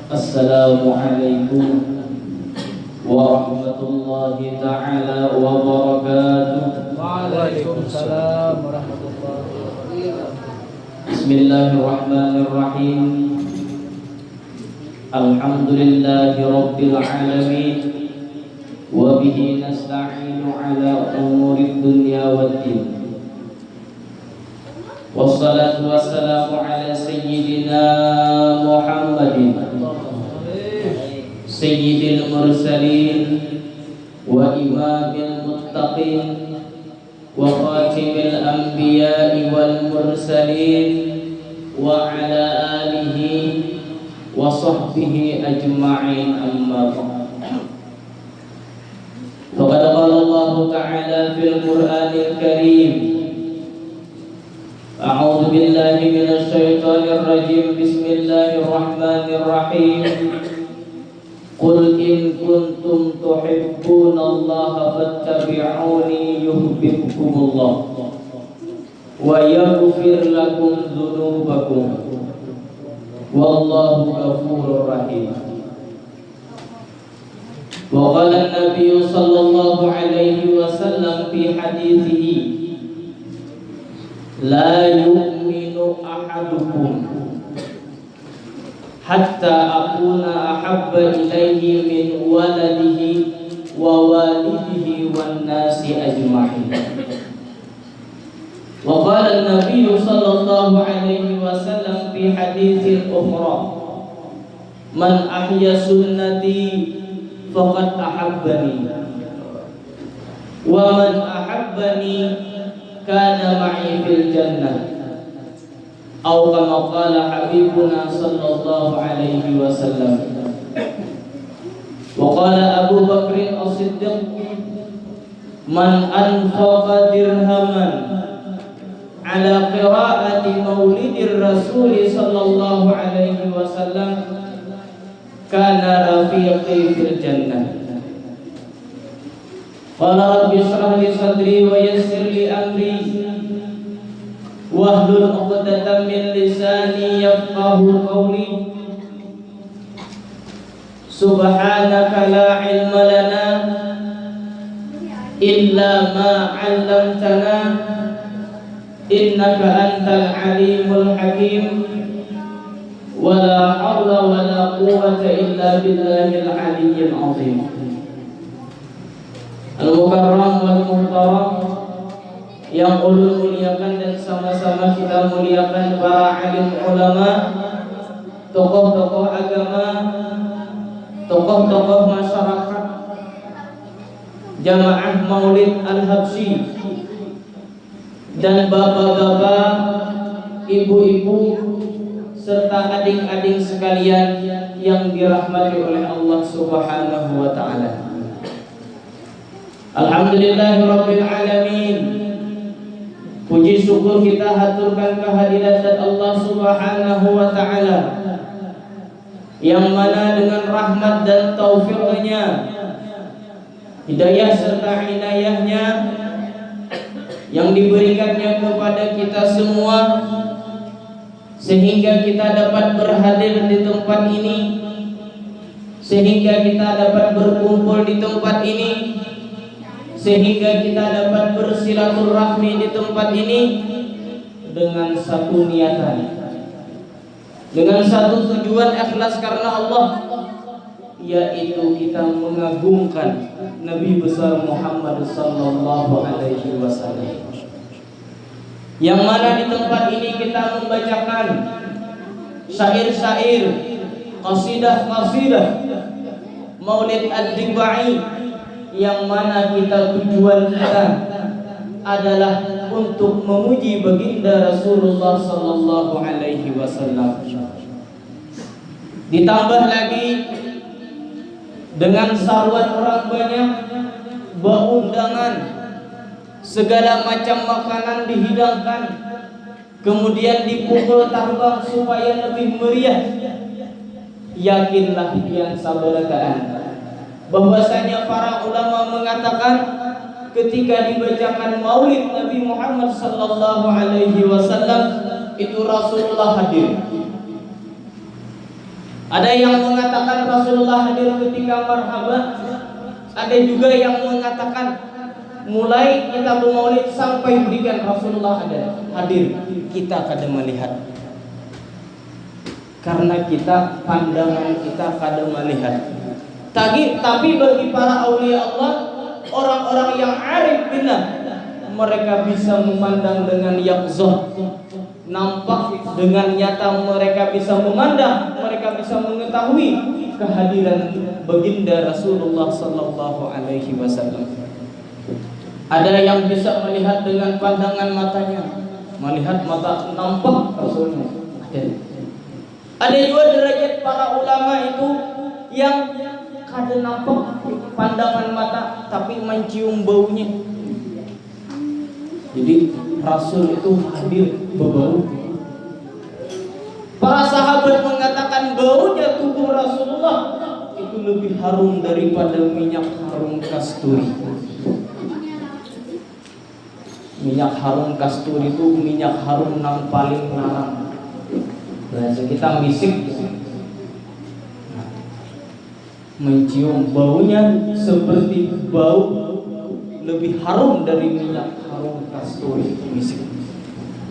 Assalamualaikum warahmatullahi ta'ala wabarakatuh. Waalaikumsalam warahmatullahi wabarakatuh. Bismillahirrahmanirrahim. Alhamdulillahi rabbil alamin. Wa bihi nasta'inu ala umuri dunya waddin. Wassalatu wassalamu ala sayyidina Muhammadin sayyidil mursalin wa imamil muttaqin wa khatimil anbiya'i wal mursalin wa ala alihi wa sahbihi ajma'in, amma ba'd. Faqad qala Allah ta'ala fil Qur'anil Karim, a'udzu billahi minasy syaithanir rajim, bismillahir rahmanir rahim. Qul in kuntum tuhibbunallaha fattabi'uni yuhibbukumullah wa yaghfir lakum dzunubakum wallahu ghafurur rahim. Wa qala an-nabiy sallallahu alaihi wasallam fi hadithihi, la yu'minu ahadukum hatta akuna ahabba ilaihi min waladihi wa walidihi wan nasi ajma'in. Wa qala an-nabiy sallallahu alaihi wasallam fi haditsin ukhra, man ahya sunnati faqad ahabbani wa man ahabbani kana ma'i fil jannah. Atau kama qala habibuna sallallahu alaihi wasallam. Wa qala Abu Bakr as-Siddiq, man anfaqa dirhaman ala qira'ati maulidir rasul sallallahu alaihi wasallam kana rafiqi fil jannah. Qala rabbi shrah li sadri wa yassir li amri wahlul 'uqdatam min lisani yafqahu qawli. Subhanaka la ilma lana illa ma 'allamtana innaka antal alimul hakim. Wala haula wala quwwata illa billahil aliyyil azim. Al-mukarram wal muhtaram, yang ulul muliakan dan sama-sama kita muliakan para alim ulama, tokoh-tokoh agama, tokoh-tokoh masyarakat, jamaah Maulid Al-Habsyi, dan bapak-bapak, ibu-ibu, serta adik-adik sekalian yang dirahmati oleh Allah Subhanahu wa ta'ala. Alhamdulillahirabbil alamin. Puji syukur kita haturkan kehadirat Allah Subhanahu wa ta'ala, yang mana dengan rahmat dan taufiknya, hidayah serta inayahnya yang diberikannya kepada kita semua, sehingga kita dapat berhadir di tempat ini, sehingga kita dapat berkumpul di tempat ini, sehingga kita dapat bersilaturahmi di tempat ini dengan satu niatan, dengan satu tujuan ikhlas karena Allah, yaitu kita mengagungkan Nabi besar Muhammad sallallahu alaihi wasallam. Yang mana di tempat ini kita membacakan syair-syair, qasidah-qasidah Maulid Ad-Dibai, yang mana tujuan kita adalah untuk memuji baginda Rasulullah sallallahu alaihi wasallam. Ditambah lagi dengan sarwan orang banyak, undangan, segala macam makanan dihidangkan, kemudian dipukul tambang supaya lebih meriah. Yakinlah yang sabarakaan bahwasanya para ulama mengatakan ketika dibacakan Maulid Nabi Muhammad sallallahu alaihi wasallam itu Rasulullah hadir. Ada yang mengatakan Rasulullah hadir ketika marhaba. Ada juga yang mengatakan mulai kita bermaulid sampai berikan Rasulullah ada hadir, kita kada melihat. Karena kita pandangan kita kada melihat. Tapi bagi para aulia Allah, orang-orang yang arif billah, mereka bisa memandang dengan yaqzah, nampak dengan nyata, mereka bisa memandang, mereka bisa mengetahui kehadiran baginda Rasulullah sallallahu alaihi wasallam. Ada yang bisa melihat dengan pandangan matanya, melihat mata nampak Rasulnya. Ada juga derajat para ulama itu yang kada nampak pandangan mata tapi mencium baunya. Jadi Rasul itu hadir berbau. Para sahabat mengatakan baunya tubuh Rasulullah itu lebih harum daripada minyak harum kasturi. Minyak harum kasturi itu minyak harum yang paling larang. Bahasa kita misik, mencium baunya seperti bau lebih harum dari minyak harum kasturi. Misik.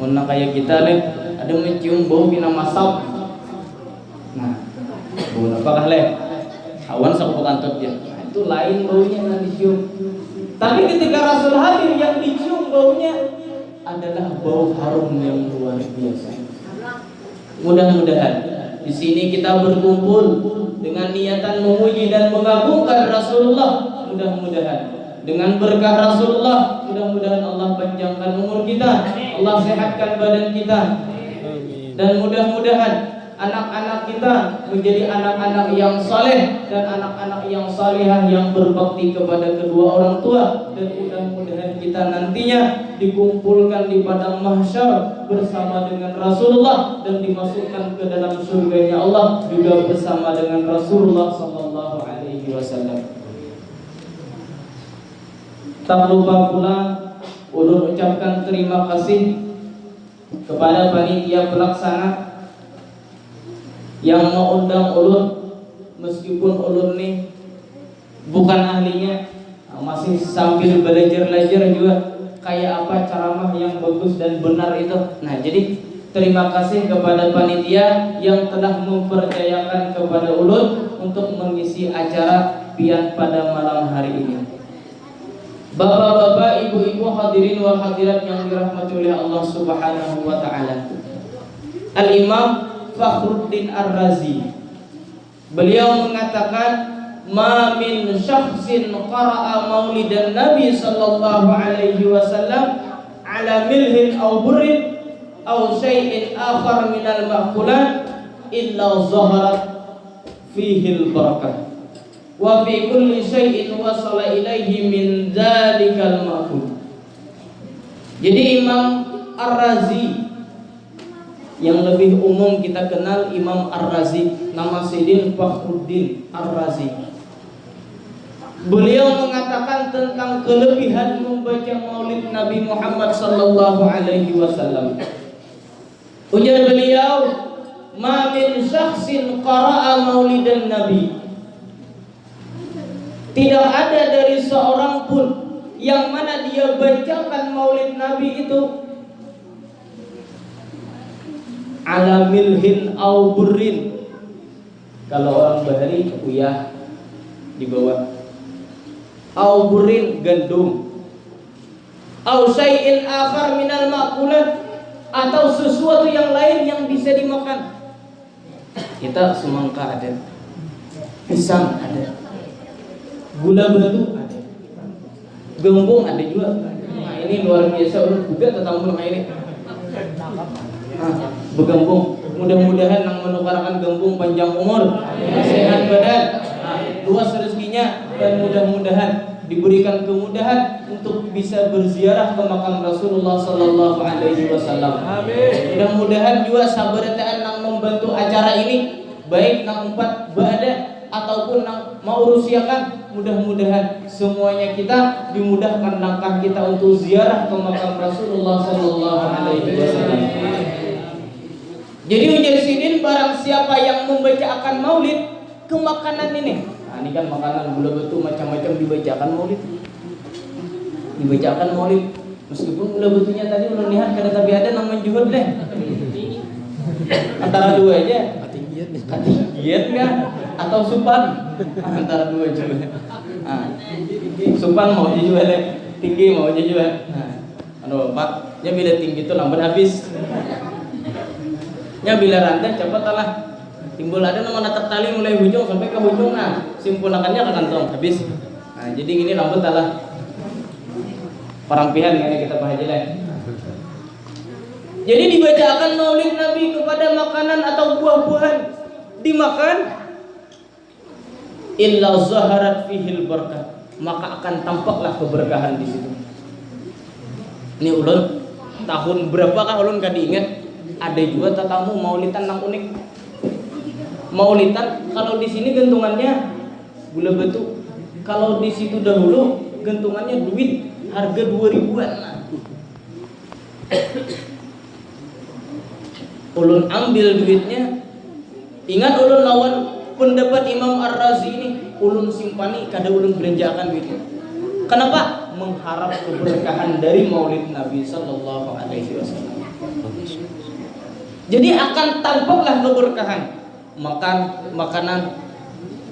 Mana kayak kita leh, ada mencium bau bina masam. Nah, bau apakah leh? Awan sapu kantor dia. Nah, itu lain baunya yang dicium. Tapi ketika Rasul hadir, yang dicium baunya adalah bau harum yang luar biasa. Mudah-mudahan di sini kita berkumpul dengan niatan memuji dan mengagungkan Rasulullah. Mudah-mudahan dengan berkah Rasulullah, mudah-mudahan Allah panjangkan umur kita, Allah sehatkan badan kita, dan mudah-mudahan anak-anak kita menjadi anak-anak yang saleh dan anak-anak yang salihah yang berbakti kepada kedua orang tua, dan mudah-mudahan kita nantinya dikumpulkan di padang mahsyar bersama dengan Rasulullah dan dimasukkan ke dalam surganya Allah juga bersama dengan Rasulullah sallallahu alaihi wasallam. Tak lupa pula ulun ucapkan terima kasih kepada panitia pelaksana yang mengundang ulun, meskipun ulun nih bukan ahlinya, masih sambil belajar-belajar juga kayak apa ceramah yang bagus dan benar itu. Nah, jadi terima kasih kepada panitia yang telah mempercayakan kepada ulun untuk mengisi acara pian pada malam hari ini. Bapak-bapak, ibu-ibu, hadirin wal hadirat yang dirahmati oleh Allah Subhanahu wa taala. Al-Imam Fakhruddin Ar-Razi, beliau mengatakan, ma min syakhsin qara'a maulidan Nabi sallallahu alaihi wasallam ala milhin aw burrin aw syai'in akhar minal ma'kulat illa zaharat fihi al-barakah wa fi kulli syai'in wasala ilaihi min dzalikal ma'kul. Jadi Imam Ar-Razi yang lebih umum kita kenal Imam Ar-Razi, nama Sayyidin Fakhruddin Ar-Razi. Beliau mengatakan tentang kelebihan membaca maulid Nabi Muhammad sallallahu alaihi wasallam. Ujar beliau, ma min syakhsin qara'a maulidan Nabi. Tidak ada dari seorang pun yang mana dia bacakan maulid Nabi itu ala milhin au burrin. Kalau orang Bahari uyah di bawah. Au burrin gandum. Au syai'in akhar minal ma'kulat, atau sesuatu yang lain yang bisa dimakan. Kita semangka ada, pisang ada, gula batu ada, gembung ada juga. Nah, ini luar biasa, juga tetamu ini. Begembung, mudah-mudahan yang menukarkan gembung panjang umur, sehat badan, luas rezekinya, dan mudah-mudahan diberikan kemudahan untuk bisa berziarah ke makam Rasulullah sallallahu alaihi wasallam. Amin. Mudah-mudahan juga sabarataan yang membantu acara ini, baik nang empat ba'da ataupun nang mau rusiakan, mudah-mudahan semuanya kita dimudahkan langkah kita untuk ziarah ke makam Rasulullah sallallahu alaihi wasallam. Jadi ujar sidin, barang siapa yang membaca membacakan maulid ke makanan ini. Nah, ini kan makanan gula batu macam-macam dibacakan maulid. Dibacakan maulid. Meskipun gula batunya tadi belum lihat kada tapi ada nama juhud deh. Antara dua aja. Katinggian kan atau supan antara dua juga. Nah, supan mau juga deh, tinggi mau juga. Nah, aduh Pak, ya bila tinggi itu lambat habis. Ya bila rantai cepatlah timbul ada nama tertali mulai hujung sampai ke hujung, nah simpulakannya ke kantong habis. Nah, jadi ini lambat lah. Perampihan ini kita bahas lah. Jadi dibacakan maulid Nabi kepada makanan atau buah-buahan dimakan, illa zaharat fihil barakah, maka akan tampaklah keberkahan di situ. Ini ulun tahun berapakah ulun kan diingat ada juga tetamu maulidan nang unik. Maulidan kalau di sini gantungannya gula batu, kalau di situ dahulu gantungannya duit harga 2000-an. Ulun ambil duitnya. Ingat ulun lawan pendapat Imam Ar-Razi ini, ulun simpani kada ulun belanjakan duitnya. Kenapa? Mengharap keberkahan dari maulid Nabi sallallahu alaihi wasallam. Jadi akan tampaklah keberkahan. Makan makanan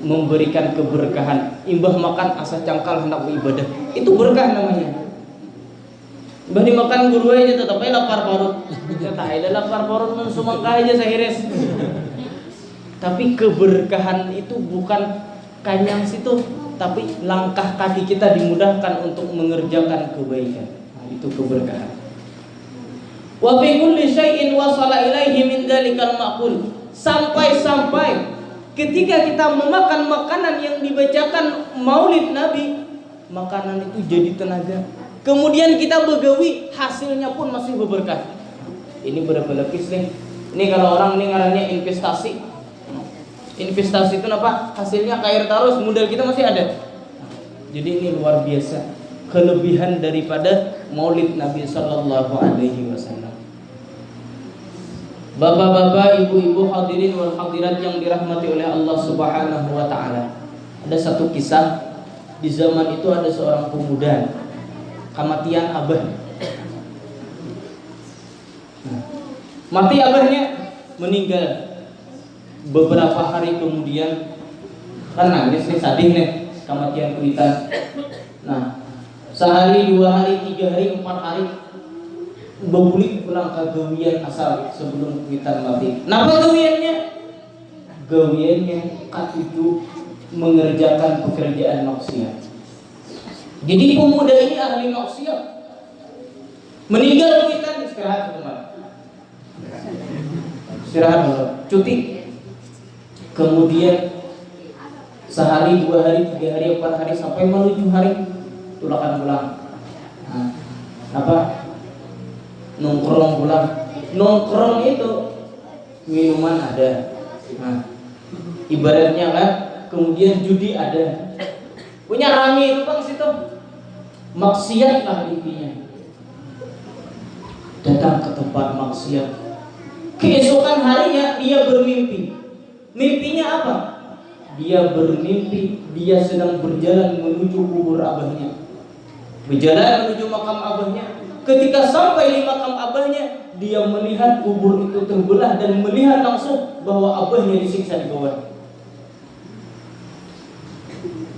memberikan keberkahan. Imbah makan asa cangkal hendak beribadah. Itu berkah namanya. Bah dimakan guru aja tetap aja lapar parut. Tak ada lapar parut mun sumangka aja sahiris. Tapi keberkahan itu bukan kanyang situ, tapi langkah kaki kita dimudahkan untuk mengerjakan kebaikan. Nah, itu keberkahan. Wa fi kulli syai'in wasala ilaihi min dzalikal ma'qul. Sampai-sampai ketika kita memakan makanan yang dibacakan maulid Nabi, makanan itu jadi tenaga. Kemudian kita begawi, hasilnya pun masih berberkah. Ini berapa lepis nih? Ini kalau orang ini ngarannya investasi. Investasi itu apa? Hasilnya cair terus, modal kita masih ada. Jadi ini luar biasa kelebihan daripada maulid Nabi sallallahu alaihi wasallam. Bapak-bapak, ibu-ibu hadirin wal hadirat yang dirahmati oleh Allah Subhanahu wa taala. Ada satu kisah, di zaman itu ada seorang pemuda kematian abah. Mati abahnya, meninggal. Beberapa hari kemudian kan nangis nih, sadih nih kematian kuitan. Nah, sehari, 2 hari, 3 hari, 4 hari bebulik pulang ke gawian asal sebelum kuitan mati. Napa gawiannya? Gawiannya katuju mengerjakan pekerjaan maksiat. Jadi pemuda ini ahli maksiat. Meninggal kuitan, istirahat teman. Istirahat dulu, cuti. Kemudian sehari, 2 hari, 3 hari, 4 hari sampai menuju hari tulakan pulang. Nah, apa? Nongkrong pulang. Nongkrong itu minuman ada. Nah, ibaratnya kan, kemudian judi ada. Punya rame itu bang situ. Maksiat lah intinya. Datang ke tempat maksiat. Keesokan harinya dia bermimpi. Mimpinya apa? Dia bermimpi dia sedang berjalan menuju kubur abahnya. Berjalan menuju makam abahnya. Ketika sampai di makam abahnya, dia melihat kubur itu terbelah dan melihat langsung bahwa abahnya disiksa di bawah.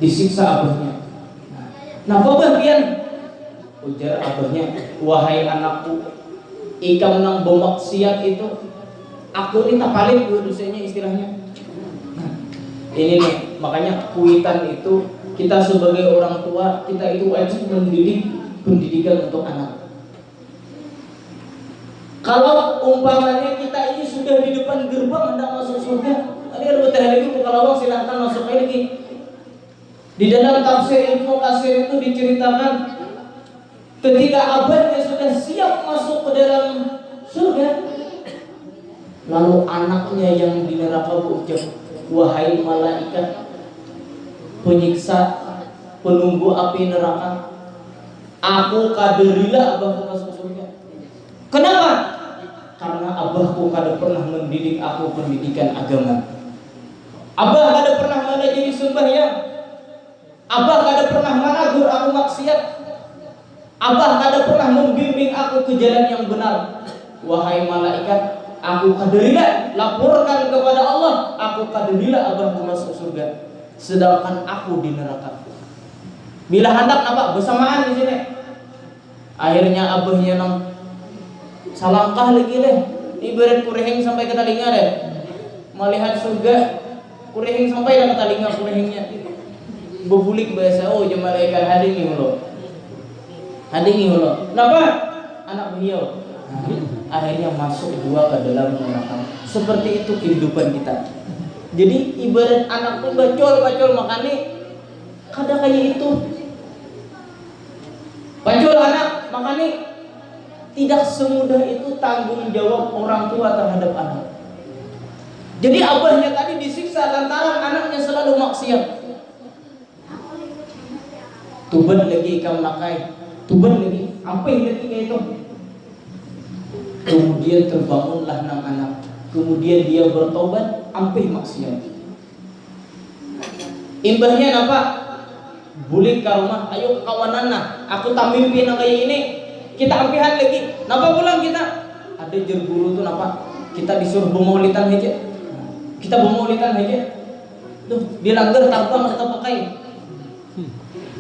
Disiksa abahnya. Nah, bagian ujar abahnya, wahai anakku, ikam nang bermaksiat itu, aku ini tak paling dosanya istilahnya. Ini nih, makanya kuitan itu kita sebagai orang tua, kita itu wajib mendidik pendidikan untuk anak. Kalau umpamanya kita ini sudah di depan gerbang hendak masuk surga, tadi ada betul lagi kalau silahkan masuk lagi. Di dalam tafsir Ibnu Katsir itu diceritakan ketika abahnya sudah siap masuk ke dalam surga, lalu anaknya yang di neraka berucap, wahai malaikat penyiksa penunggu api neraka, aku kaderilah abahku masuk surga. Kenapa? Karena abahku kada pernah mendidik aku pendidikan agama. Abah kada pernah mana jadi sembahyang. Abah kada pernah menagur aku maksiat. Abah kada pernah membimbing aku ke jalan yang benar. Wahai malaikat, aku kaderilah laporkan kepada Allah, aku kaderilah abahku masuk surga, sedangkan aku di neraka. Bila hendak apa bersamaan di sini. Akhirnya abahnya nang salangkah lagi deh. Ibarat kurehing sampai ke telinga deh. Melihat surga, kurehing sampai ke telinga kurehingnya. Bebulik bahasa oh malaikat hadingi ulo. Hadingi ulo. Kenapa? Anak beliau. Akhirnya masuk dua ke dalam neraka. Seperti itu kehidupan kita. Jadi ibarat anak tuh bacol makanya kada kayak itu. Bacol anak makanya tidak semudah itu tanggung jawab orang tua terhadap anak. Jadi abahnya tadi disiksa lantaran anaknya selalu maksiat. Tuban lagi kamu nakai, tuban lagi, apa yang lagi kayak itu? Kemudian terbangunlah nang anak. Kemudian dia bertobat, ampih maksiat. Imbahnya apa? Boleh ke rumah, ayo kawanan nah. Aku tak mimpi nang kayak ini. Kita ampihan lagi. Napa pulang kita? Ada jerguru tuh napa? Kita disuruh bermaulitan aja. Kita bermaulitan aja. Tuh, dilanggar tarbang kita pakai.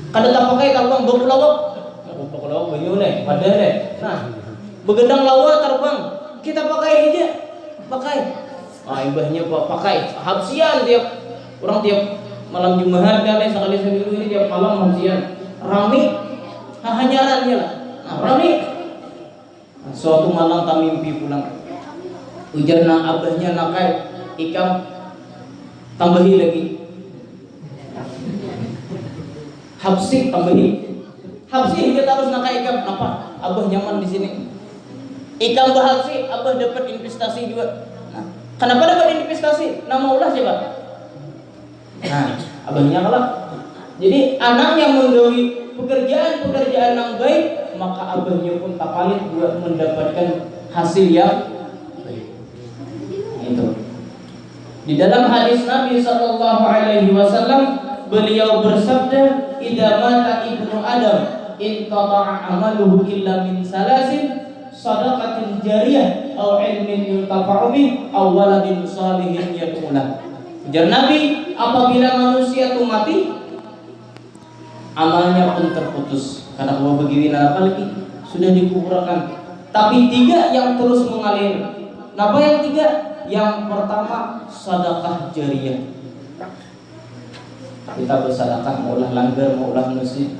Kada tak pakai tarbang berpulawak. Berpulawak bayu deh, pada deh. Nah, begendang lawa terbang, kita pakai aja, pakai. Ibahnya pakai. Habsian tiap orang tiap malam Jumat kali sekali seminggu ini tiap malam habsian. Rami, hanyarannya lah. Nah, rami. Suatu malam kami mimpi pulang. Ujar na abahnya nakai ikam tambahi lagi. Habsi tambahi. Habsi kita harus nakai ikam. Kenapa? Abah nyaman di sini. Ikam berhasil, abah dapat investasi juga. Nah, kenapa dapat investasi? Nama Allah siapa? Nah, abahnya kalah. Jadi anak yang menggawi pekerjaan yang baik, maka abahnya pun tak paling buat mendapatkan hasil yang baik. Itu. Di dalam hadis Nabi SAW, beliau bersabda, "Idza mata ibnu Adam, in qata'a amaluhu illa min salasin." Sadaqatin jariyah atau ilmin yuntafa'u bih aw waladin shalihin yad'u lahu. Ujar Nabi, apabila manusia itu mati, amalnya pun terputus. Karena Allah begini apa lagi? Sudah dikuburkan. Tapi tiga yang terus mengalir. Apa yang tiga? Yang pertama, sedekah jariyah. Kita bersedekah, maulah langgar, maulah masjid,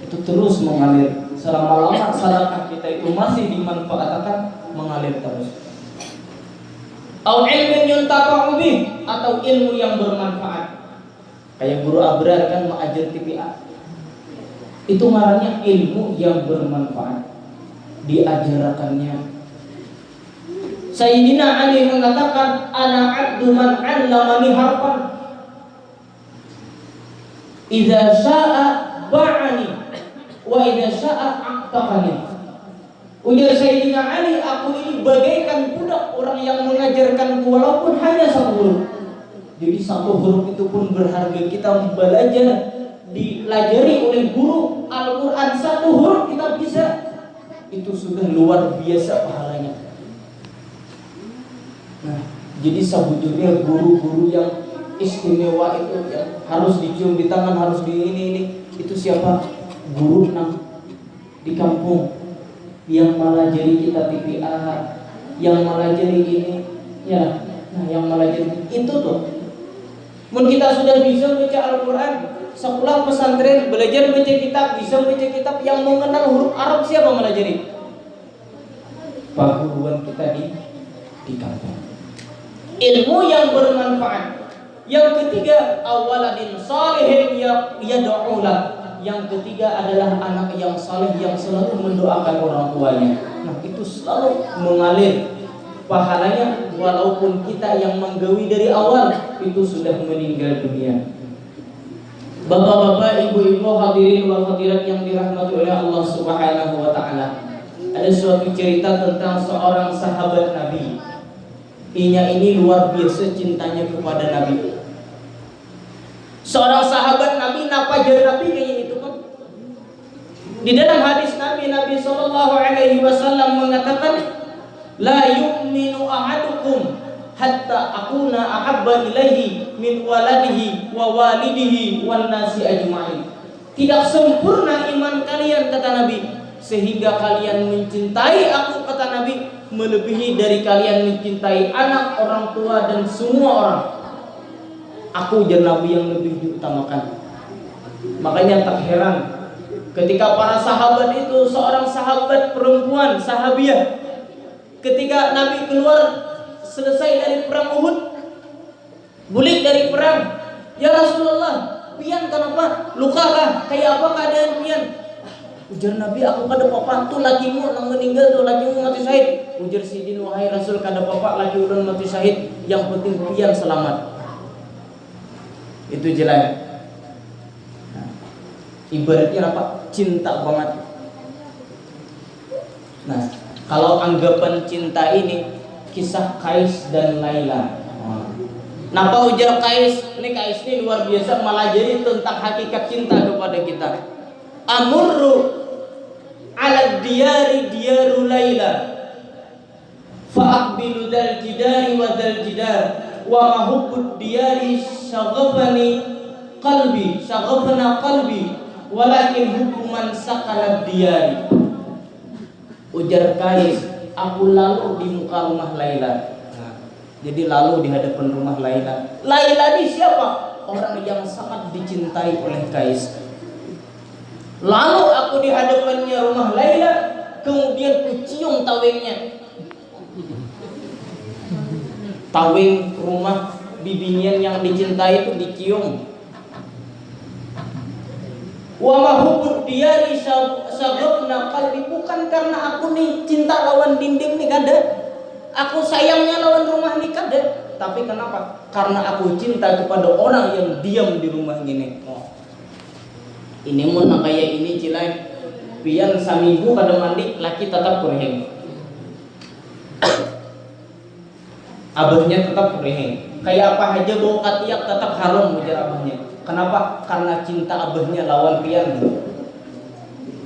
itu terus mengalir. Selama-lama sedekah kita itu masih dimanfaatkan, mengalir terus. Au ilmin yuntafa'u bih, atau ilmu yang bermanfaat. Kayak guru abrar kan mengajar TPA. Itu ngarannya ilmu yang bermanfaat. Diajarkannya. Sayyidina Ali mengatakan, ana abdu man 'allamani harfan. Idza syaa ba'ani wa idza syaa aqtaqani. Ujar Sayyidina Ali, aku ini bagaikan budak orang yang mengajarkanku walaupun hanya satu huruf. Jadi satu huruf itu pun berharga. Kita belajar dilajari oleh guru Al-Quran, satu huruf kita bisa, itu sudah luar biasa pahalanya. Nah, jadi sebetulnya guru-guru yang istimewa itu yang harus dicium di tangan, harus di ini itu siapa? Guru nang di kampung yang malah jadi kita TPA, yang malah jadi ini ya, nah yang malah jadi itu tuh. Mun kita sudah bisa baca Al-Quran, sekolah pesantren belajar baca kitab, bisa baca kitab, yang mengenal huruf Arab siapa malah jadi? Pak guruan kita di kampung. Ilmu yang bermanfaat. Yang ketiga, awaladin salihin yad'u lahu. Yang ketiga adalah anak yang saleh yang selalu mendoakan orang tuanya. Nah, itu selalu mengalir pahalanya walaupun kita yang menggawi dari awal itu sudah meninggal dunia. Bapak-bapak, ibu-ibu, hadirin wal hadirat yang dirahmati oleh Allah Subhanahu wa taala. Ada suatu cerita tentang seorang sahabat Nabi. Inya ini luar biasa cintanya kepada Nabi. Seorang sahabat Nabi, napajar Nabi kayak itu kan. Di dalam hadis Nabi Shallallahu Alaihi Wasallam mengatakan, la yu'minu ahadukum hatta akuna ahabba ilaihi min waladihi wa walidihi wan nasi ajma'in. Tidak sempurna iman kalian, kata Nabi, sehingga kalian mencintai aku, kata Nabi, melebihi dari kalian mencintai anak, orang tua, dan semua orang. Aku dan Nabi yang lebih diutamakan. Makanya tak heran ketika para sahabat itu, seorang sahabat perempuan, sahabiah, ketika Nabi keluar selesai dari perang Uhud, balik dari perang, ya Rasulullah, pian kenapa? Luka kah? Kayak apa keadaan pian? Ujar Nabi, aku kada papa, tuh lakimu yang meninggal, tuh lakimu mati syahid. Ujar Sidin, wahai Rasul, kada papa, laki ulun mati syahid, yang penting pian selamat. Itu jelas. Nah, ibaratnya apa? Cinta banget. Nah, kalau anggapan cinta ini kisah Qais dan Laila. Napa ujar Qais? Ini Qais ini luar biasa, malah jadi tentang hakikat cinta kepada kita. Amurru ala diyari diyaru Laila fa'aqbilu dal jidari wa dal jidar wa mahubbud diyari syaghafani qalbi syaghafana qalbi walakin hubbuman sakanad diyari. Ujar Qais, aku lalu di muka rumah Laila. Jadi lalu di hadapan rumah Laila. Laila ini siapa? Orang yang sangat dicintai oleh Qais. Lalu aku di hadapannya rumah Laila, kemudian kucium tawengnya. Taweng rumah bibinian yang dicintai itu dicium. Wa mahubud diyari syaghabna qalbi, bukan karena aku nih cinta lawan dinding nih kada. Aku sayangnya lawan rumah nih kada. Tapi kenapa? Karena aku cinta kepada orang yang diam di rumah ini. Ini mun kayak ini cilai pian saminggu kada mandi laki tetap kurang. Abahnya tetap kurang. Kayak apa aja bau katiak tetap harum ujar abahnya. Kenapa? Karena cinta abahnya lawan pian.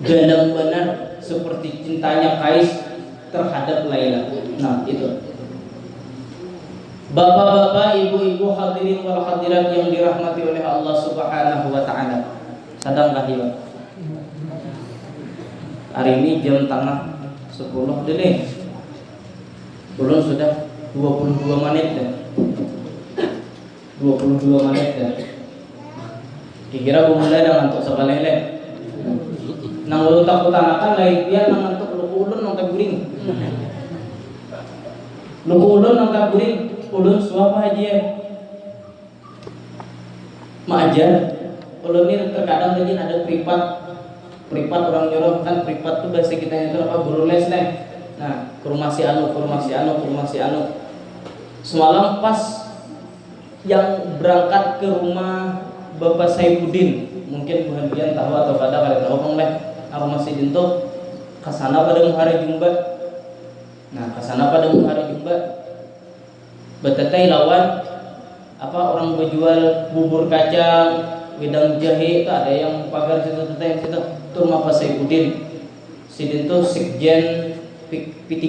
Benar-benar seperti cintanya Qais terhadap Laila. Nah, itu. Bapak-bapak, ibu-ibu, hadirin wal hadirat yang dirahmati oleh Allah Subhanahu wa taala. Sadangkah ya? Hari ini jam tengah 10 deh. Belum sudah 22 menit dah. 22 menit dah. Kira-kira aku mulai dah ngantuk sebalele. Nang ulun tak utanakan lain dia nang ngantuk luku ulun nang kaburing. Luku ulun nang kaburing, ulun suapa aja. Maajar. Ulun ini terkadang lagi ada privat orang nyuruh kan, privat tuh bahasa kita itu apa, guru les nih. Nah, ke rumah si anu. Semalam pas yang berangkat ke rumah Bapak Saifuddin, mungkin bahagian tahu atau kada kalian tahu bang leh. Aku masih dinto kesana pada hari Jumat. Nah, kesana pada hari Jumat. Betetai lawan apa orang berjual bubur kacang, wedang jahe, itu ada yang pagar situ teteh situ. Itu rumah Pak Saifuddin. Sidin tuh Sekjen P3,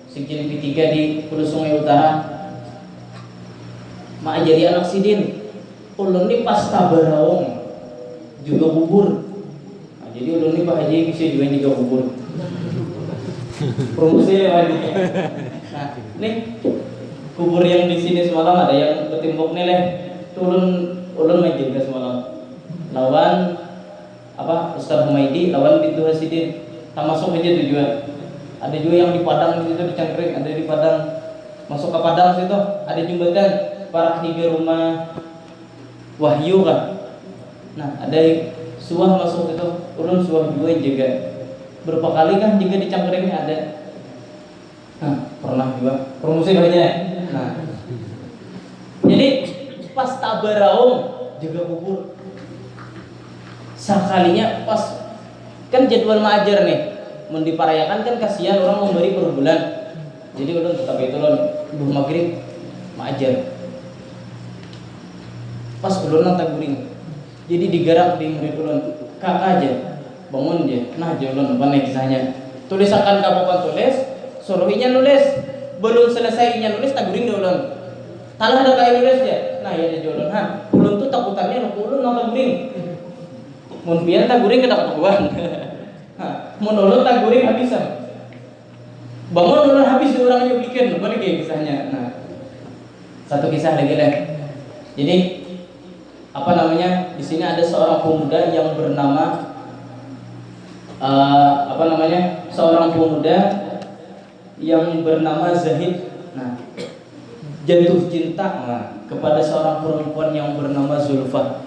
Sekjen P3 di Hulu Sungai Utara. Mak jadi anak Sidin. Ulun ini pas tabaraong juga bubur. Nah, jadi ulun ini Pak Haji bisa juga bubur. Promosi lagi. Nah, nih bubur yang di sini semalam ada yang ketimbuk nih leh. Ulun main juga semalam. Lawan apa Ustaz Humaidi, lawan Bintu Hasidin. Tak masuk aja tujuan. Ada juga yang di Padang itu di Cangkring, ada di Padang. Masuk ke Padang situ ada jembatan para hingga rumah Wahyu kan. Nah, ada suah masuk itu, ulun suah juga juga. Berapa kali kan juga di Cangkring ada. Nah, pernah juga promosi banyak. Nah, jadi pas tabaraung juga bubur. Sekalinya pas kan jadwal maajar nih, mau diparayakan kan kasihan orang memberi per bulan. Jadi ulun tetap itu ulun buh maghrib maajar. Pas ulun nang guring. Jadi digerak di murid ulun. Kak aja bangun dia. Nah, ulun apa nih kisahnya? Tulisakan kapan tulis, suruhinya nulis. Belum selesai inya nulis tak guring ulun. Talah ada kayak nulis dia. Nah, ya dia ulun. Ulun tuh takutannya ulun nang guring. Mun pian tak guring kada ketahuan. Mun ulun tak guring habisan. Bangun ulun habis di orang yang bikin, balik kisahnya. Nah, satu kisah lagi deh. Jadi apa namanya? Di sini ada seorang pemuda yang bernama seorang pemuda yang bernama Zahid. Nah, jatuh cinta kepada seorang perempuan yang bernama Zulfah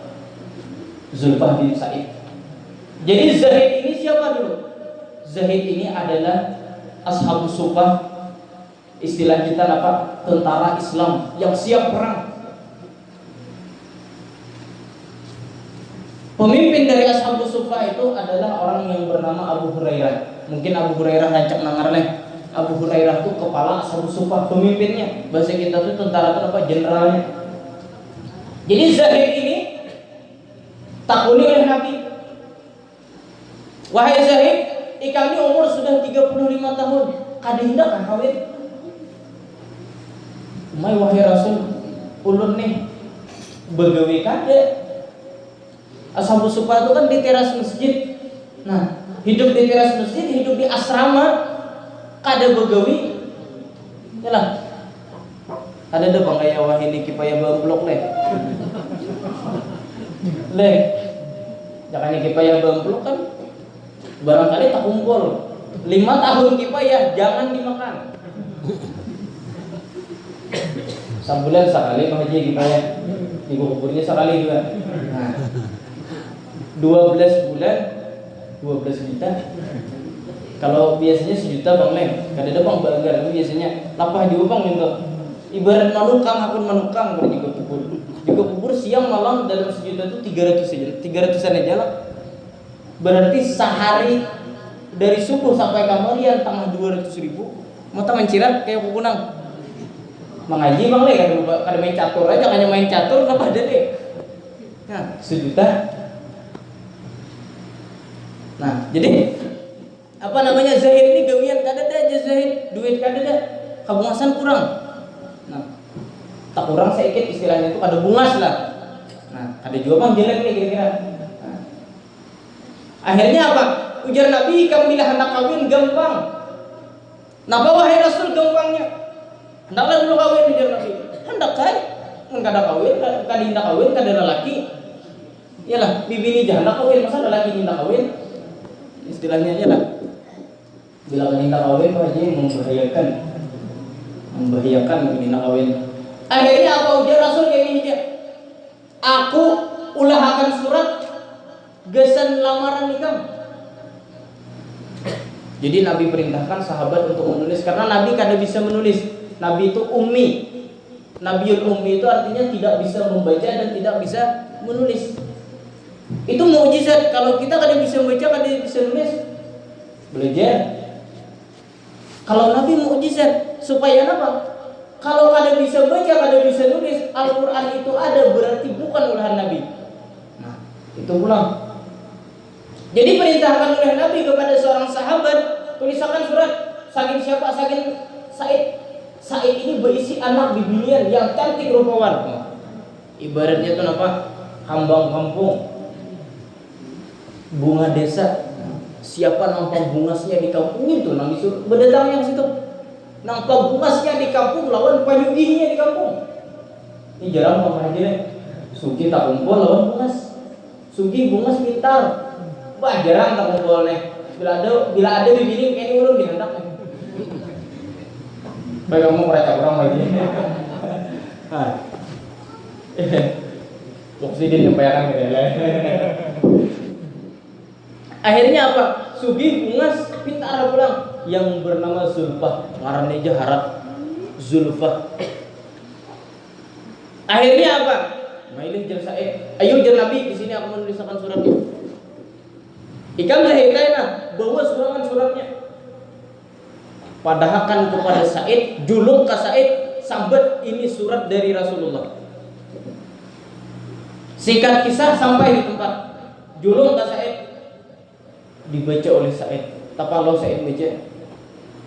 bin Sa'id. Jadi Zahid ini siapa dulu? Zahid ini adalah Ashabus Suffah, istilah kita apa? Tentara Islam yang siap perang. Pemimpin dari Ashabus Suffah itu adalah orang yang bernama Abu Hurairah. Mungkin Abu Hurairah rancak nangar leh. Abu Hurairah itu kepala Ashabus Suffah, pemimpinnya. Bahasa kita itu tentara itu apa? Jenderalnya. Jadi Zahid ini takuni oleh Nabi. Wahai Zahid, kami umur sudah 35 tahun. Kada hendak kan kawin? Umay wahai Rasul, ulun nih begawe kada. Ashabus Suffah itu kan di teras masjid. Nah, hidup di teras masjid, hidup di asrama, kada begawi. Yalah. Ada deh bang kayak wah ini kipaya bamblok leh. Leh. Jangan kipaya bamblok kan barangkali tak kumpul 5 tahun kipaya jangan dimakan. Sebulan sekali Pak Haji kipaya. Di kuburnya sekali juga. Nah, 12 bulan 12 juta. Kalau biasanya 1 juta bang Lem, kadang bang banggar itu biasanya lapah di upang gitu. Ibarat manukang akun manukang pada juga kubur. Juga kubur siang malam dalam 1 juta itu 300 saja, 300-an aja lah. Berarti sehari dari subuh sampai kamarian tengah 200.000. Mau taman cirat kayak pupunang. Mengaji bang Lem kada main catur aja, hanya main catur apa ada deh. Nah, 1 juta. Nah, jadi apa namanya Zahid ini gawian kada ada aja Zahid, duit kada ada, kabungasan kurang. Nah, tak kurang sedikit istilahnya itu kada bungas lah. Nah, kada juga bang jelek nih kira-kira. Nah, akhirnya apa? Ujar Nabi, kamu bila hendak kawin gampang. Napa wahai Rasul gampangnya? Hendaklah dulu kawin ujar Nabi. Hendak saya, kada kawin, kada hendak kawin, kada lelaki. Iyalah, bibini janda kawin, masa lelaki hendak kawin? Istilahnya aja lah. Bila wanita kawin Pak Haji membahayakan wanita kawin. Akhirnya apa ujar Rasul kayak gini dia? Aku ulahkan surat gesan lamaran nikah. Jadi Nabi perintahkan sahabat untuk menulis karena Nabi kada bisa menulis. Nabi itu ummi. Nabiul ummi itu artinya tidak bisa membaca dan tidak bisa menulis. Itu mukjizat. Kalau kita kada bisa membaca, kada bisa nulis, belajar. Kalau Nabi mukjizat supaya apa? Kalau kada bisa baca, kada bisa nulis, Al-Qur'an itu ada berarti bukan ulahan Nabi. Nah, itu pulang. Jadi perintahkan oleh Nabi kepada seorang sahabat, tulisakan surat. Saking siapa? Saking Said. Said ini berisi anak bibinian yang cantik rupawan. Ibaratnya itu apa? Kambang kampung. Bunga desa. Siapa nampak bungasnya di kampung itu nang disuruh berdatangnya ke situ. Nampak bungasnya di kampung lawan payuginya di kampung. Ini jarang Pak Haji nih. Sugi tak kumpul lawan bungas. Sugi bungas pintar. Wah jarang tak kumpul nih. Bila ada bibini ini ulun dihendak nih. Baik kamu mereka orang lagi. Oksigen yang bayaran gitu ya. Akhirnya apa? Sugi bungas pintar pulang yang bernama Zulfah. Ngarannya aja harap Zulfah. Akhirnya apa? Mailih jar Said. Ayo jar Nabi di sini aku menuliskan suratnya. Ikam Zahidana bawa suratnya. Padahal kan kepada Said, julung ke Said, sambat ini surat dari Rasulullah. Singkat kisah sampai di tempat julung ke Said, dibaca oleh Said. Tapaloh Said baca.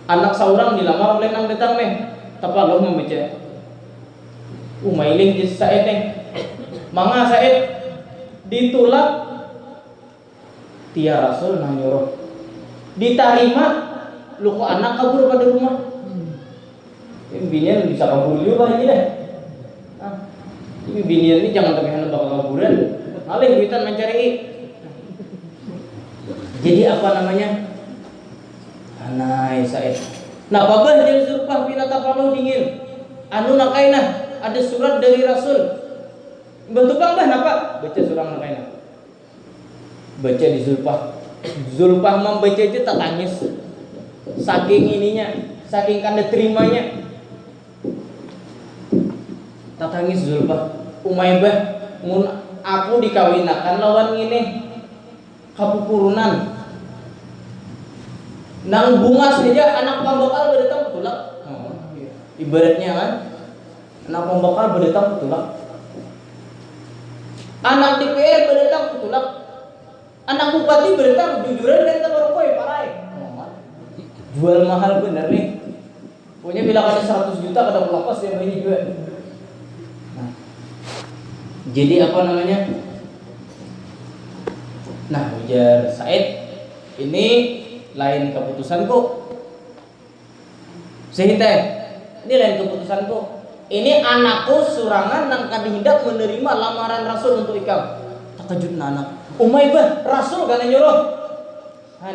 Anak seorang dilamar oleh nang datang nih. Tapaloh membaca. Umailing di Said nih. Manga Said ditulak tia Rasul nang nyuruh. Diterima lu kok anak kabur pada rumah. Binian bisa kabur juga aja deh. Ini binian ini jangan tapi hendak bakal kaburan. Maling duitan mencari. Jadi apa namanya? Anai Said. Nah, babah jeung Zulfah pinata palu dingin. Anu nakaina ada surat dari Rasul. Bantu Bang bah napa? Baca surang nakaina. Baca di Zulfah. Zulfah membaca itu tak tangis. Saking ininya, saking kanda terimanya. Tak tangis Zulfah. Umaybah mun aku dikawinakan lawan ngene kapupurunan. Nang bunga saja anak pambakal berdatang petulak. Ibaratnya kan anak pembakal berdatang petulak. Anak DPR berdatang petulak. Anak bupati berdatang jujuran dan tabarokoi parai. Jual mahal bener nih. Pokoknya bila ada 100 juta kada pelapas yang ini juga. Nah, jadi apa namanya? Nah, ujar Said, ini lain keputusanku. Sehingga ini lain keputusanku. Ini anakku surangan nang kadihindak menerima lamaran Rasul untuk ikam. Takejut anak. Umaybah Rasul kana nyuruh.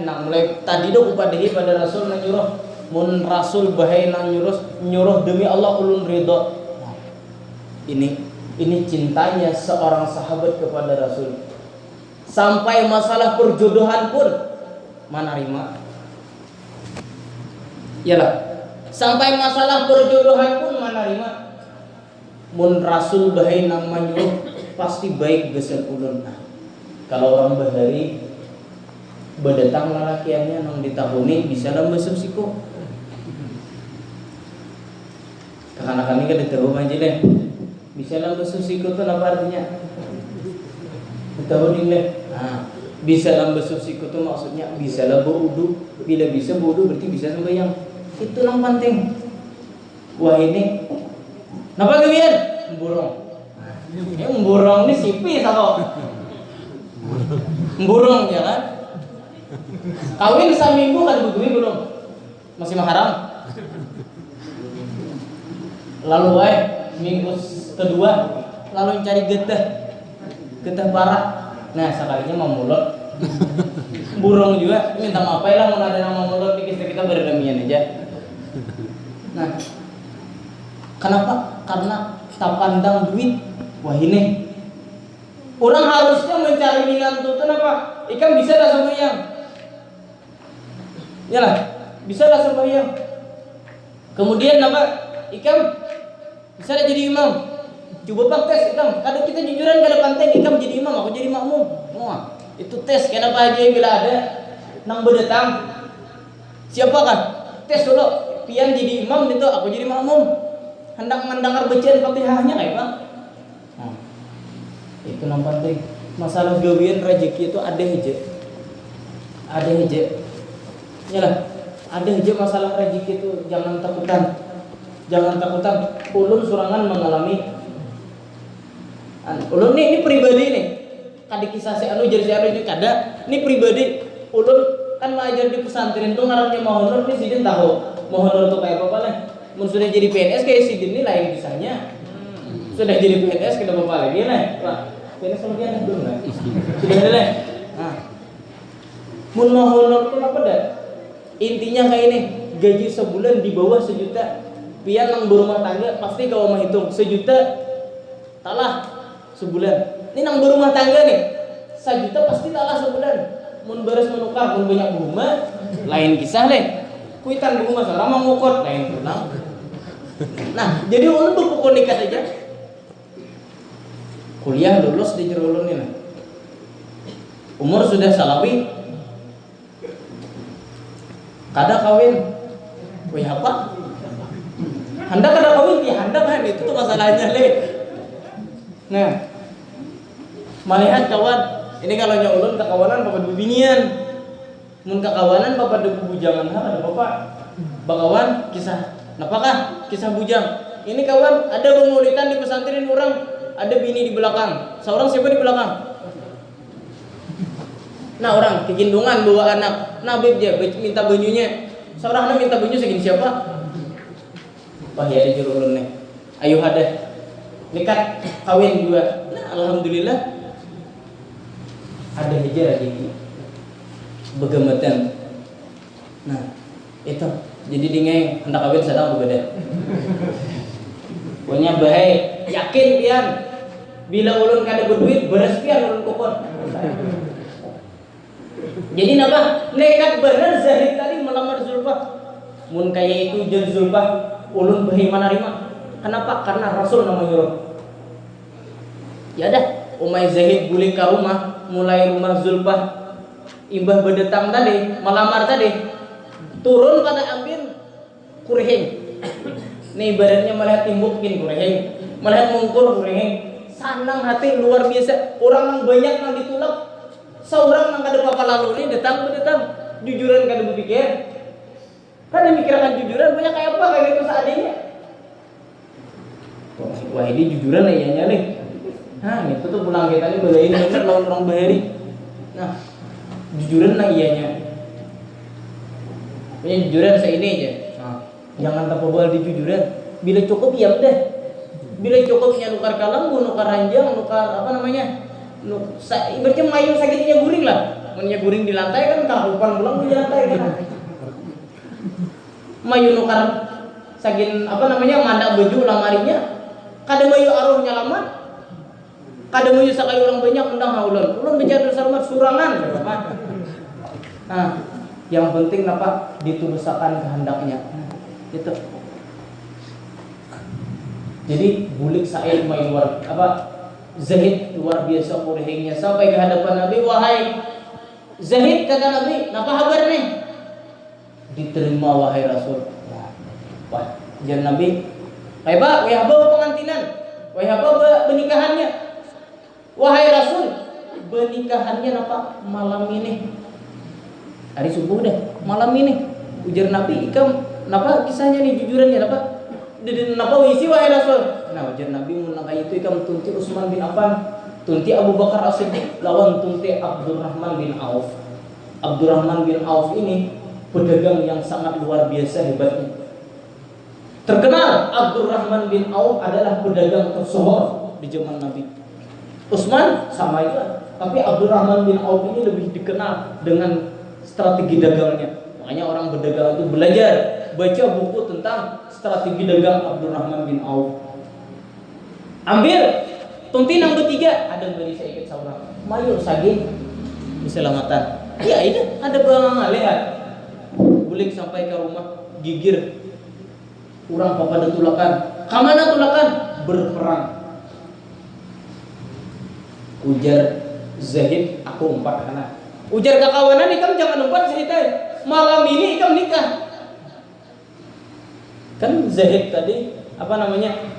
Nang mulai tadi do upadahi pada Rasul nang nyuruh. Mun Rasul bahai nang nyuruh demi Allah ulun ridho. Ini cintanya seorang sahabat kepada Rasul. Sampai masalah perjodohan pun menerima. Iyalah. Sampai masalah perjodohan pun menerima. Mun Rasul bahai nang manyuruh pasti baik geus ulun. Nah, kalau orang bahari berdatang lalakiannya nang ditahuni bisa lah besuk-siku. Kakak-kakak ini kan ditahu aja deh. Bisa lah besuk-siku itu apa artinya? Ditahuni deh. Nah, bisa lah besuk-siku itu maksudnya bisa lah berwudu. Bila bisa berwudu berarti bisa sembahyang. Itu yang penting. Wah ini, kenapa kalian? Memburung. Ini memburung ini sipis atau? Memburung ya kan? Kawin seminggu kan begini belum? Masih haram. Lalu minggu kedua lalu cari getah parah. Nah sekalinya mau mulut. Burung juga minta maaf ya lah mau ada nama mulut kita berdamian aja. Nah, kenapa? Karena tak pandang duit. Wah ini orang harusnya mencari minantu kenapa? Ikan bisa dah sembahyang. Yalah, bisa dah sembahyang. Kemudian apa? Ikan bisa dah jadi imam. Coba bang tes ikan. Kadang kita jujuran kada panteng ikan jadi imam, aku jadi makmum. Wah, itu tes kenapa aja bila ada nang berdatang. Siapa kan? Tes dulu. Pian jadi imam itu, aku jadi makmum. Hendak mendengar bacaan Fatihahnya kayak Bang. Nah, itu yang penting. Masalah gawian rezeki itu ada aja. Ada aja. Yalah, ada aja masalah rezeki itu jangan takutan. Jangan takutan. Ulun surangan mengalami ulun ini pribadi nih. Kadi kisah si anu jadi si anu ini kada. Ini pribadi ulun kan ngajar di pesantren tuh ngarannya mahonor nih sidin tahu. Mohon untuk kayak apa lah. Mun sudah jadi PNS kayak si ini lain kisahnya. Sudah jadi PNS kita bapak lagi lah. Pak, PNS lagi ada belum lah? Sudah ada lah. Nah, mun mohon itu apa dah? Intinya kayak ini, gaji sebulan di bawah 1 juta. Pian nang berumah tangga pasti kau mah hitung 1 juta. Talah sebulan. Ini nang berumah tangga nih, 1 juta pasti talah sebulan. Mun beres menukar, mun banyak bunga, lain kisah deh. Kuitan bunga seorang mau ngukot lain tenang. Nah, jadi ulun berpukul nikah aja. Kuliah lulus di jero ulun ini. Umur sudah salawi. Kada kawin. Wih apa? Anda kada kawin ya Anda kan itu tuh masalahnya le. Nah, malihat kawan, ini kalau ulun kakawanan bapak bebinian. Mun kakawanan bapak de bujangan ada bapak. Bakawan kisah napakah kisah bujang. Ini kawan ada pengulitan di pesantren orang, ada bini di belakang. Seorang siapa di belakang? Nah orang kekindungan bawa anak. Nah beb dia minta banyunya. Seorang anak minta banyu segini siapa? Wah ya ada juru ulun nih. Ayo ada nikah kawin juga. Nah alhamdulillah ada aja lagi begematan. Nah itu jadi dingeng hendak kawin sedang berbeda. Pokoknya baik yakin pian bila ulun kada berduit beres pian ulun kupon. Jadi napa nekat bener Zahid tadi melamar Zulfah. Mun kaya itu jeung Zulfah ulun bahi manarima. Kenapa? Karena Rasul nama nyuruh. Ya dah, umay Zahid balik ke rumah, mulai rumah Zulfah imbah bedetang tadi, melamar tadi. Turun pada ambil kurehing. Nih ibaratnya melihat timbukin kurehing, melihat mungkur kurehing. Sanang hati luar biasa. Orang yang banyak yang ditulak. Seorang yang kada apa lalu ini datang jujuran kada berpikir. Kada mikirkan jujuran banyak kayak apa kayak gitu seadanya. Wah ini jujuran lah ianya nih. Nah itu tuh pulang kita ini belain bener lawan orang bahari. Nah jujuran lah ianya. Punya jujuran seini aja. Nah, jangan terpobal di jujuran. Bila cukup ya udah. Bila cukupnya nukar kalambu, nukar ranjang, nukar apa namanya? Ibaratnya mayu sakitnya guring lah. Mennya guring di lantai kan karupan pulang di lantai kan. Mayu nukar sagin apa namanya mandak baju lamarinya. Kada mayu aruhnya lama. Kada mayu sakai orang banyak undang haulun. Ulun bicara sama surangan. Nah, yang penting apa ditubusakan kehendaknya. Itu. Jadi bulik Sa'id luar apa Zahid luar biasa kurehingnya sampai ke hadapan Nabi, wahai Zahid kata Nabi, napa kabar nih? Diterima wahai Rasul. Wah, jan Nabi, wahai apa pengantinan? Wahai apa pernikahannya? Wahai Rasul, pernikahannya napa malam ini? Hari subuh deh, malam ini. Ujar Nabi, ikam napa kisahnya nih jujurannya napa? Napa wisi wahai Rasul? Nah ujar Nabi menangkai itu ikam tunti Utsman bin Affan, tunti Abu Bakar As-Siddiq, lawan tunti Abdurrahman bin Auf. Abdurrahman bin Auf ini pedagang yang sangat luar biasa hebatnya. Terkenal Abdurrahman bin Auf adalah pedagang tersohor di zaman Nabi. Utsman sama itu, tapi Abdurrahman bin Auf ini lebih dikenal dengan strategi dagangnya. Makanya orang berdagang itu belajar, baca buku tentang strategi dagang Abdurrahman bin Auf. Ambil tunti yang ketiga, ada yang beri saya ikut saudara. Mayu sagi keselamatan. Iya ini ada bang lihat. Bulik sampai ke rumah gigir. Kurang pada tulakan. Kamana tulakan? Berperang. Ujar Zahid, aku umpat anak. Ujar kakawanan ikam jangan umpat Zahid. Malam ini ikam nikah. Kan Zahid tadi apa namanya?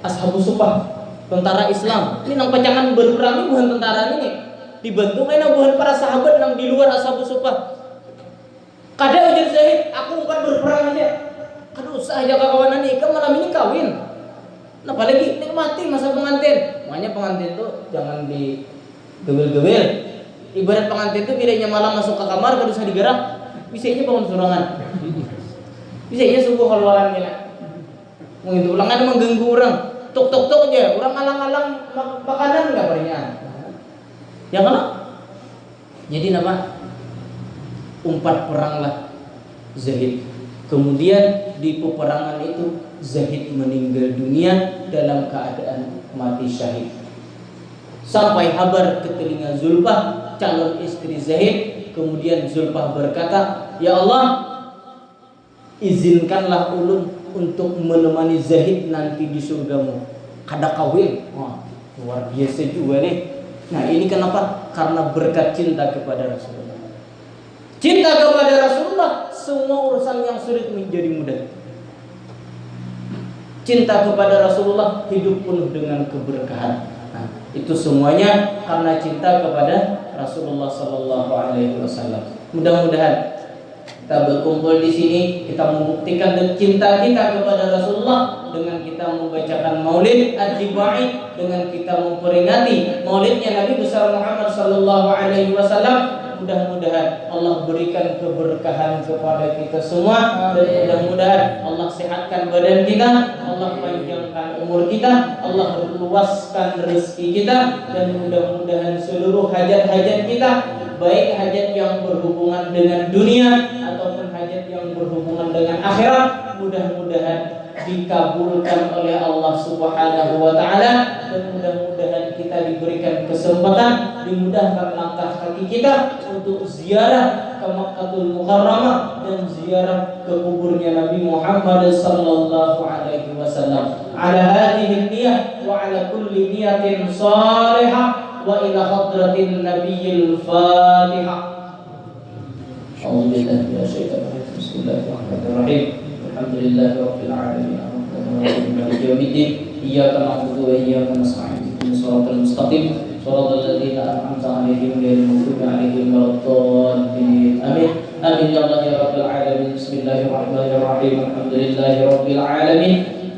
Ashabus Suffah, tentara Islam. Ini nang pacangan berperang ini bukan tentara ini. Dibantu kayaknya bukan para sahabat yang di luar Ashabus Suffah. Kada ujar Zahid, aku umpat berperang aja. Kada usah aja kawanan ikam malam ini kawin. Nah apalagi nikmati masa pengantin. Makanya pengantin tuh jangan di gewel-gewel. Ibarat pengantin tuh bilanya malam masuk ke kamar kada usah digerak. Bisanya bangun surangan. Bisanya subuh keluaran gila. Mungkin ulang ada mengganggu orang. Tok aja. Orang alang-alang makanan enggak pernah. Ya kan? Jadi nama umpat peranglah Zahid. Kemudian di peperangan itu Zahid meninggal dunia dalam keadaan mati syahid. Sampai kabar ke telinga Zulfah, calon istri Zahid. Kemudian Zulfah berkata, ya Allah, izinkanlah ulun untuk menemani Zahid nanti di surgamu. Kada kawin. Wah, luar biasa juga nih. Nah ini kenapa? Karena berkat cinta kepada Rasulullah. Cinta kepada Rasulullah, semua urusan yang sulit menjadi mudah. cinta kepada Rasulullah, hidup penuh dengan keberkahan. Nah, itu semuanya karena cinta kepada Rasulullah Sallallahu Alaihi Wasallam. Mudah-mudahan kita berkumpul di sini, kita membuktikan cinta kita kepada Rasulullah dengan kita membacakan Maulid Ad-Dibai, dengan kita memperingati Maulidnya Nabi besar Muhammad Sallallahu Alaihi Wasallam. Mudah-mudahan Allah berikan keberkahan kepada kita semua, dan mudah-mudahan Allah sehatkan badan kita, Allah panjangkan umur kita, Allah luaskan rezeki kita, dan mudah-mudahan seluruh hajat-hajat kita, baik hajat yang berhubungan dengan dunia ataupun hajat yang berhubungan dengan akhirat, mudah-mudahan dikabulkan oleh Allah Subhanahu wa taala, dan mudah-mudahan kita diberikan kesempatan, dimudahkan langkah kaki kita untuk ziarah ke Makkahul Mukarramah dan ziarah ke kuburnya Nabi Muhammad sallallahu alaihi wasallam. Ala hadhihi niyah wa ala kulli niyatin salihah wa ila hadratin nabiyil Fatihah. A'udzu billahi minasyaitonir rajim. Bismillahirrahmanirrahim. Alhamdulillahi rabbil alamin. Maliki yaumiddin. Iyyaka na'budu wa iyyaka nasta'in. Ihdinas siratal mustaqim. Shiratal ladzina an'amta 'alaihim ghairil maghdubi 'alaihim waladdallin. Amin. Amin ya Allah ya rabbil alamin. Bismillahirrahmanirrahim. Alhamdulillahi rabbil alamin.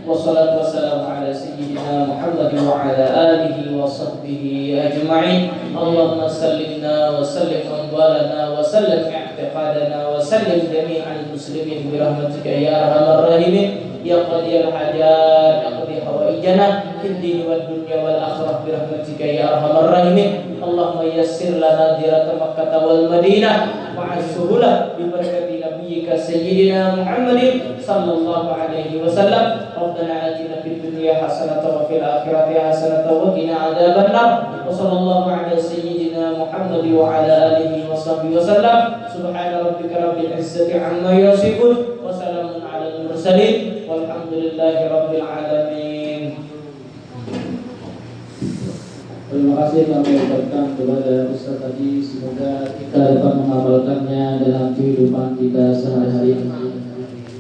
Wassalatu wassalamu ala sayyidina Muhammad wa ala alihi wa sahbihi ajma'in. Allahumma sallimna wa sallim amwalana wa sallim i'tiqadana wa sallim jami'al muslimin bi rahmatika ya arhamar rahimin ya qadiyal hajat ya qadi hawaijana fid din wad dunya wal akhirah bi rahmatika ya arhamar rahimin. Allahumma yassir lana ziyarata Makkah wal Madinah ma'as-suhulah bi barakati nabiyyika sayyidina Muhammadin sallallahu alaihi wasallam. Rabbana atina fid dunya hasanatan wa fil akhirati hasanatan wa qina adzabannar. Wa sallallahu ala sayyidina Muhammad wa ala alihi wa sahbihi wasallam. Subhana rabbika rabbil izzati amma yasifun wa salamun alal mursalin walhamdulillahi rabbil alamin. Terima kasih kami ucapkan kepada Ustaz tadi, semoga kita dapat mengamalkannya dalam kehidupan kita sehari-hari.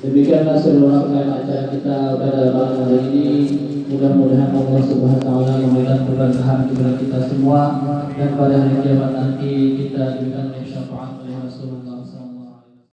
Demikianlah seluruh rangkaian acara kita pada malam hari ini. Mudah-mudahan Allah Subhanahu wa taala memberikan keberkahan kepada kita semua, dan pada hari kiamat nanti kita diberikan